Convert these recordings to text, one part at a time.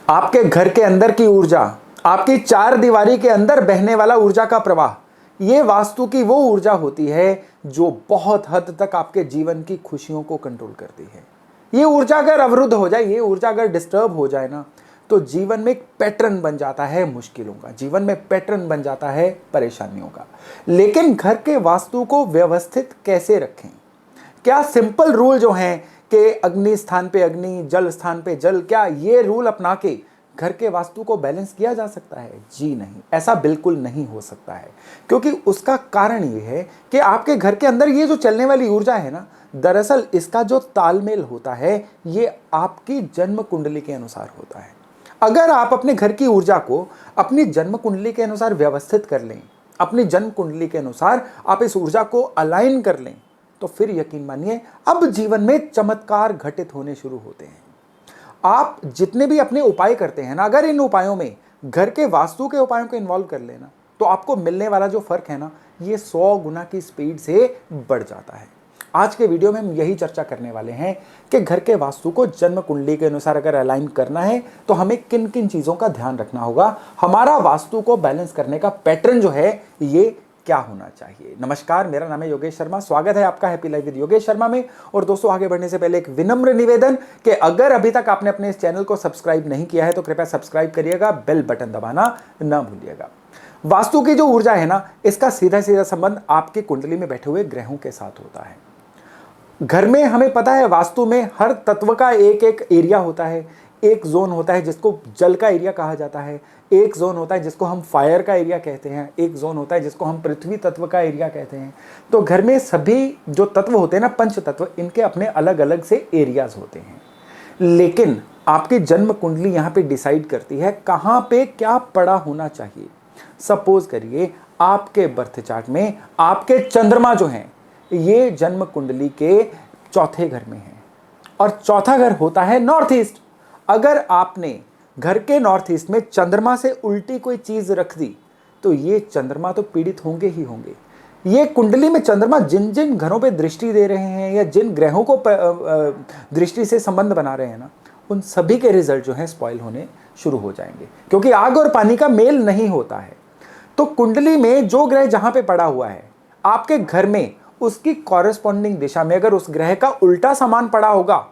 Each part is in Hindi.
आपके घर के अंदर की ऊर्जा, आपकी चार दीवारी के अंदर बहने वाला ऊर्जा का प्रवाह, ये वास्तु की वो ऊर्जा होती है जो बहुत हद तक आपके जीवन की खुशियों को कंट्रोल करती है। ये ऊर्जा अगर अवरुद्ध हो जाए, ये ऊर्जा अगर डिस्टर्ब हो जाए ना, तो जीवन में एक पैटर्न बन जाता है मुश्किलों का, जीवन में पैटर्न बन जाता है परेशानियों का। लेकिन घर के वास्तु को व्यवस्थित कैसे रखें? क्या सिंपल रूल जो हैं कि अग्नि स्थान पे अग्नि, जल स्थान पे जल, क्या ये रूल अपना के घर के वास्तु को बैलेंस किया जा सकता है? जी नहीं, ऐसा बिल्कुल नहीं हो सकता है। क्योंकि उसका कारण ये है कि आपके घर के अंदर ये जो चलने वाली ऊर्जा है ना, दरअसल इसका जो तालमेल होता है ये आपकी जन्म कुंडली के अनुसार होता है। अगर आप अपने घर की ऊर्जा को अपनी जन्म कुंडली के अनुसार व्यवस्थित कर लें, अपनी जन्म कुंडली के अनुसार आप इस ऊर्जा को अलाइन कर लें, तो फिर यकीन मानिए अब जीवन में चमत्कार घटित होने शुरू होते हैं। आप जितने भी अपने उपाय करते हैं ना, अगर इन उपायों में घर के वास्तु के उपायों को इन्वॉल्व कर लेना, तो आपको मिलने वाला जो फर्क है ना, ये 100 गुना की स्पीड से बढ़ जाता है। आज के वीडियो में हम यही चर्चा करने वाले हैं कि घर के वास्तु को जन्म कुंडली के अनुसार अगर अलाइन करना है तो हमें किन किन चीजों का ध्यान रखना होगा, हमारा वास्तु को बैलेंस करने का पैटर्न जो है ये क्या होना चाहिए। नमस्कार, मेरा नाम है योगेश शर्मा, स्वागत है आपका happy life with Yogesh Sharma में। और दोस्तों, आगे बढ़ने से पहले एक विनम्र निवेदन कि अगर अभी तक आपने अपने इस चैनल को सब्सक्राइब नहीं किया है तो कृपया सब्सक्राइब करिएगा, बेल बटन दबाना ना भूलिएगा। वास्तु की जो ऊर्जा है ना, इसका सीधा सीधा संबंध आपकी कुंडली में बैठे हुए ग्रहों के साथ होता है। घर में हमें पता है वास्तु में हर तत्व का एक एक एरिया होता है। एक जोन होता है जिसको जल का एरिया कहा जाता है, एक जोन होता है जिसको हम फायर का एरिया कहते हैं, एक जोन होता है जिसको हम पृथ्वी तत्व का एरिया कहते हैं। तो घर में सभी जो तत्व होते हैं ना, पंच तत्व, इनके अपने अलग अलग से एरियाज होते हैं। लेकिन आपकी जन्म कुंडली यहाँ पे डिसाइड करती है कहाँ पे क्या पड़ा होना चाहिए। सपोज करिए आपके बर्थ चार्ट में आपके चंद्रमा जो हैं ये जन्म कुंडली के चौथे घर में है और चौथा घर होता है नॉर्थ ईस्ट। अगर आपने घर के नॉर्थ ईस्ट में चंद्रमा से उल्टी कोई चीज रख दी तो ये चंद्रमा तो पीड़ित होंगे ही होंगे। ये कुंडली में चंद्रमा जिन जिन घरों पे दृष्टि दे रहे हैं या जिन ग्रहों को दृष्टि से संबंध बना रहे हैं ना, उन सभी के रिजल्ट जो है स्पॉइल होने शुरू हो जाएंगे, क्योंकि आग और पानी का मेल नहीं होता है। तो कुंडली में जो ग्रह जहां पे पड़ा हुआ है आपके घर में, उसकी कॉरेस्पॉन्डिंग दिशा में अगर उस ग्रह का उल्टा सामान पड़ा होगा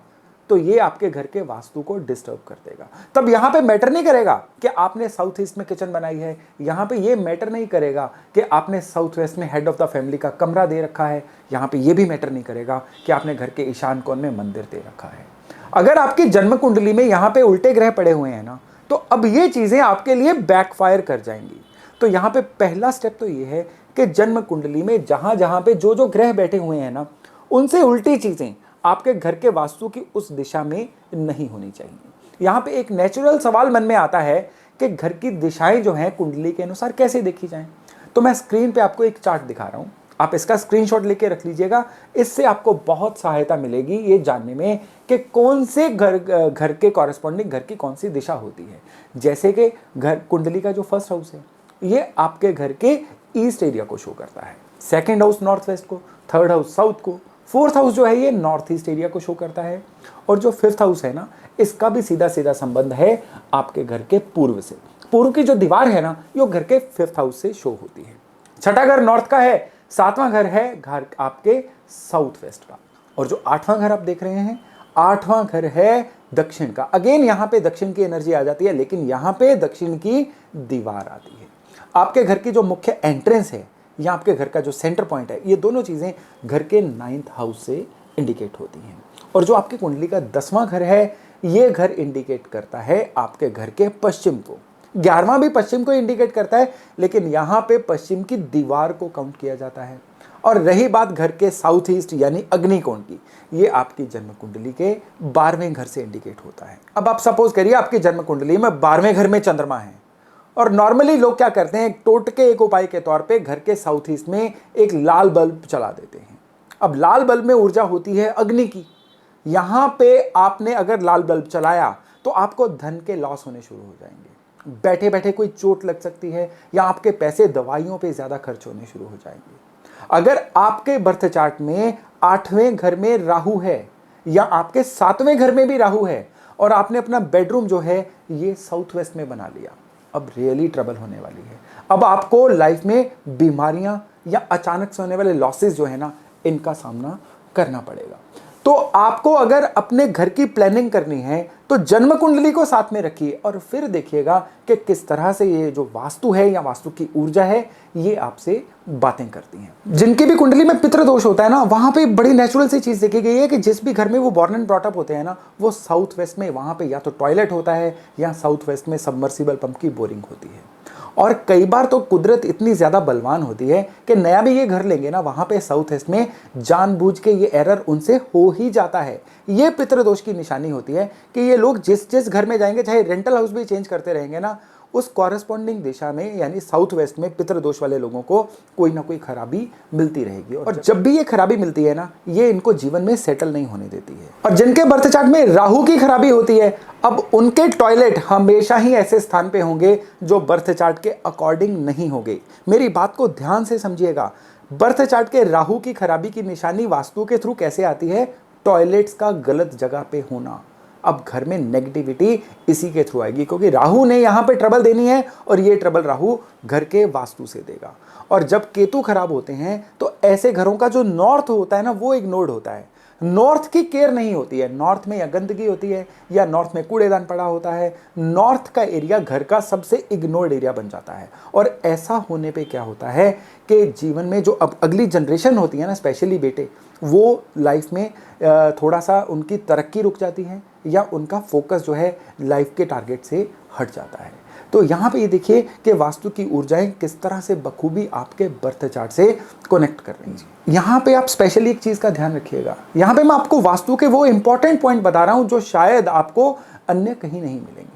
तो ये आपके घर के वास्तु को डिस्टर्ब कर देगा। तब यहां पे मैटर नहीं करेगा कि आपने साउथ ईस्ट में किचन बनाई है, यहां पे ये मैटर नहीं करेगा कि आपने साउथ वेस्ट में हेड ऑफ द फैमिली का कमरा दे रखा है, यहां पे ये भी मैटर नहीं करेगा कि आपने घर के ईशान कोण में मंदिर दे रखा है। अगर आपकी जन्म कुंडली में यहां पे उल्टे ग्रह पड़े हुए हैं ना, तो अब ये चीजें आपके लिए बैकफायर कर जाएंगी। तो यहां पे पहला स्टेप तो ये है कि जन्म कुंडली में जहां जहां पे जो जो ग्रह बैठे हुए हैं ना, उनसे उल्टी चीजें आपके घर के वास्तु की उस दिशा में नहीं होनी चाहिए। यहां पे एक नेचुरल सवाल मन में आता है कि घर की दिशाएं जो हैं कुंडली के अनुसार कैसे देखी जाएं। तो मैं स्क्रीन पे आपको एक चार्ट दिखा रहा हूं, आप इसका स्क्रीनशॉट लेके रख लीजिएगा। इससे आपको बहुत सहायता मिलेगी ये जानने में कि कौन से घर के कॉरेस्पॉन्डिंग घर की कौन सी दिशा होती है। जैसे कि घर कुंडली का जो फर्स्ट हाउस है ये आपके घर के ईस्ट एरिया को शो करता है, सेकंड हाउस नॉर्थ वेस्ट को, थर्ड हाउस साउथ को, फोर्थ हाउस जो है ये नॉर्थ ईस्ट एरिया को शो करता है, और जो फिफ्थ हाउस है ना, इसका भी सीधा सीधा संबंध है आपके घर के पूर्व से। पूर्व की जो दीवार है ना, ये घर के फिफ्थ हाउस से शो होती है। छठा घर नॉर्थ का है, सातवां घर है घर आपके साउथ वेस्ट का, और जो आठवां घर आप देख रहे हैं, आठवां घर है दक्षिण का। अगेन यहां पे दक्षिण की एनर्जी आ जाती है, लेकिन यहां पे दक्षिण की दीवार आती है। आपके घर की जो मुख्य एंट्रेंस है या आपके घर का जो सेंटर पॉइंट है, ये दोनों चीजें घर के 9th हाउस से इंडिकेट होती हैं। और जो आपकी कुंडली का 10वां घर है, ये घर इंडिकेट करता है आपके घर के पश्चिम को। 11वां भी पश्चिम को इंडिकेट करता है, लेकिन यहां पे पश्चिम की दीवार को काउंट किया जाता है। और रही बात घर के साउथ ईस्ट यानी अग्निकोण की, ये आपकी जन्म कुंडली के 12वें घर से इंडिकेट होता है। अब आप सपोज करिए आपकी जन्म कुंडली में 12वें घर में चंद्रमा है, और नॉर्मली लोग क्या करते हैं, एक टोटके एक उपाय के तौर पे घर के साउथ ईस्ट में एक लाल बल्ब चला देते हैं। अब लाल बल्ब में ऊर्जा होती है अग्नि की। यहां पे आपने अगर लाल बल्ब चलाया तो आपको धन के लॉस होने शुरू हो जाएंगे, बैठे बैठे कोई चोट लग सकती है, या आपके पैसे दवाइयों पे ज्यादा खर्च होने शुरू हो जाएंगे। अगर आपके बर्थ चार्ट में 8वें घर में राहु है या आपके 7वें घर में भी राहु है और आपने अपना बेडरूम जो है ये साउथ वेस्ट में बना लिया, अब रियली ट्रबल होने वाली है। अब आपको लाइफ में बीमारियां या अचानक से होने वाले लॉसेस जो है ना, इनका सामना करना पड़ेगा। तो आपको अगर अपने घर की प्लानिंग करनी है तो जन्म कुंडली को साथ में रखिए और फिर देखिएगा कि किस तरह से ये जो वास्तु है या वास्तु की ऊर्जा है ये आपसे बातें करती हैं। जिनकी भी कुंडली में पितृदोष होता है ना, वहां पे बड़ी नेचुरल सी चीज देखी गई है कि जिस भी घर में वो बॉर्न एंड ब्रॉट अप होते हैं ना, वो साउथ वेस्ट में वहां पे या तो टॉयलेट होता है या साउथ वेस्ट में सबमर्सिबल पंप की बोरिंग होती है। और कई बार तो कुदरत इतनी ज़्यादा बलवान होती है कि नया भी ये घर लेंगे ना, वहाँ पे साउथ वेस्ट में जानबूझ के ये एरर उनसे हो ही जाता है। ये पितृदोष की निशानी होती है कि ये लोग जिस जिस घर में जाएंगे, चाहे रेंटल हाउस भी चेंज करते रहेंगे ना, उस कॉरेस्पॉन्डिंग दिशा में यानी साउथ वेस्ट में पितृदोष वाले लोगों को कोई ना कोई खराबी मिलती रहेगी। और जब भी ये खराबी मिलती है ना, ये इनको जीवन में सेटल नहीं होने देती है। और जिनके बर्थ चार्ट में राहु की खराबी होती है, अब उनके टॉयलेट हमेशा ही ऐसे स्थान पे होंगे जो बर्थ चार्ट के अकॉर्डिंग नहीं होंगे। मेरी बात को ध्यान से समझिएगा। बर्थ चार्ट के राहु की खराबी की निशानी वास्तु के थ्रू कैसे आती है? टॉयलेट्स का गलत जगह पे होना। अब घर में नेगेटिविटी इसी के थ्रू आएगी, क्योंकि राहु ने यहां पे ट्रबल देनी है और ये ट्रबल राहु घर के वास्तु से देगा। और जब केतु खराब होते हैं तो ऐसे घरों का जो नॉर्थ होता है ना, वो इग्नोर्ड होता है। नॉर्थ की केयर नहीं होती है। नॉर्थ में या गंदगी होती है या नॉर्थ में कूड़ेदान पड़ा होता है। नॉर्थ का एरिया घर का सबसे इग्नोर्ड एरिया बन जाता है। और ऐसा होने पे क्या होता है कि जीवन में जो अब अगली जनरेशन होती है ना, स्पेशली बेटे, वो लाइफ में थोड़ा सा उनकी तरक्की रुक जाती है या उनका फोकस जो है लाइफ के टारगेट से हट जाता है। तो यहाँ पे ये देखिए कि वास्तु की ऊर्जाएं किस तरह से बखूबी आपके बर्थ चार्ट से कनेक्ट कर रही हैं। यहाँ पे आप स्पेशली एक चीज़ का ध्यान रखिएगा। यहाँ पे मैं आपको वास्तु के वो इंपॉर्टेंट पॉइंट बता रहा हूँ जो शायद आपको अन्य कहीं नहीं मिलेंगे।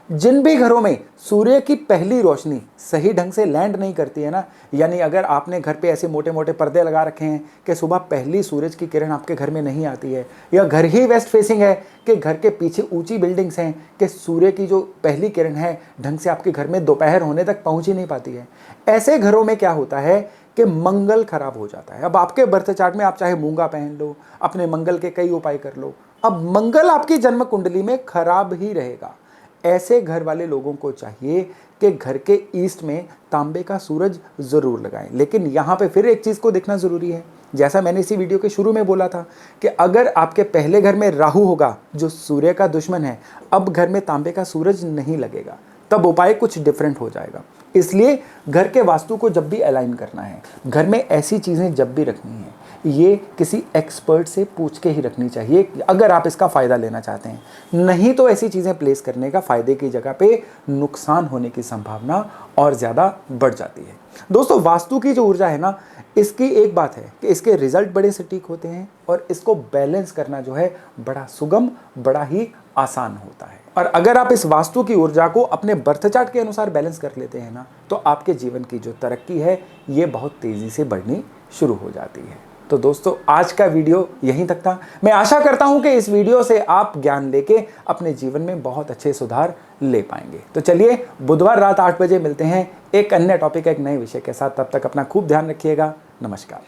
जिन भी घरों में सूर्य की पहली रोशनी सही ढंग से लैंड नहीं करती है ना, यानी अगर आपने घर पे ऐसे मोटे मोटे पर्दे लगा रखे हैं कि सुबह पहली सूरज की किरण आपके घर में नहीं आती है, या घर ही वेस्ट फेसिंग है कि घर के पीछे ऊंची बिल्डिंग्स हैं कि सूर्य की जो पहली किरण है ढंग से आपके घर में दोपहर होने तक पहुंच ही नहीं पाती है, ऐसे घरों में क्या होता है कि मंगल खराब हो जाता है। अब आपके बर्थ चार्ट में आप चाहे मूंगा पहन लो, अपने मंगल के कई उपाय कर लो, अब मंगल आपकी जन्म कुंडली में खराब ही रहेगा। ऐसे घर वाले लोगों को चाहिए कि घर के ईस्ट में तांबे का सूरज जरूर लगाएं। लेकिन यहाँ पे फिर एक चीज़ को देखना ज़रूरी है, जैसा मैंने इसी वीडियो के शुरू में बोला था कि अगर आपके पहले घर में राहु होगा जो सूर्य का दुश्मन है, अब घर में तांबे का सूरज नहीं लगेगा, तब उपाय कुछ डिफरेंट हो जाएगा। इसलिए घर के वास्तु को जब भी अलाइन करना है, घर में ऐसी चीज़ें जब भी रखनी है, ये किसी एक्सपर्ट से पूछ के ही रखनी चाहिए अगर आप इसका फ़ायदा लेना चाहते हैं। नहीं तो ऐसी चीज़ें प्लेस करने का फ़ायदे की जगह पे नुकसान होने की संभावना और ज़्यादा बढ़ जाती है। दोस्तों, वास्तु की जो ऊर्जा है ना, इसकी एक बात है कि इसके रिजल्ट बड़े सटीक होते हैं और इसको बैलेंस करना जो है बड़ा सुगम, बड़ा ही आसान होता है। और अगर आप इस वास्तु की ऊर्जा को अपने बर्थ चार्ट के अनुसार बैलेंस कर लेते हैं ना, तो आपके जीवन की जो तरक्की है ये बहुत तेज़ी से बढ़नी शुरू हो जाती है। तो दोस्तों, आज का वीडियो यहीं तक था। मैं आशा करता हूं कि इस वीडियो से आप ज्ञान लेके अपने जीवन में बहुत अच्छे सुधार ले पाएंगे। तो चलिए, बुधवार रात 8 बजे मिलते हैं एक अन्य टॉपिक, एक नए विषय के साथ। तब तक अपना खूब ध्यान रखिएगा। नमस्कार।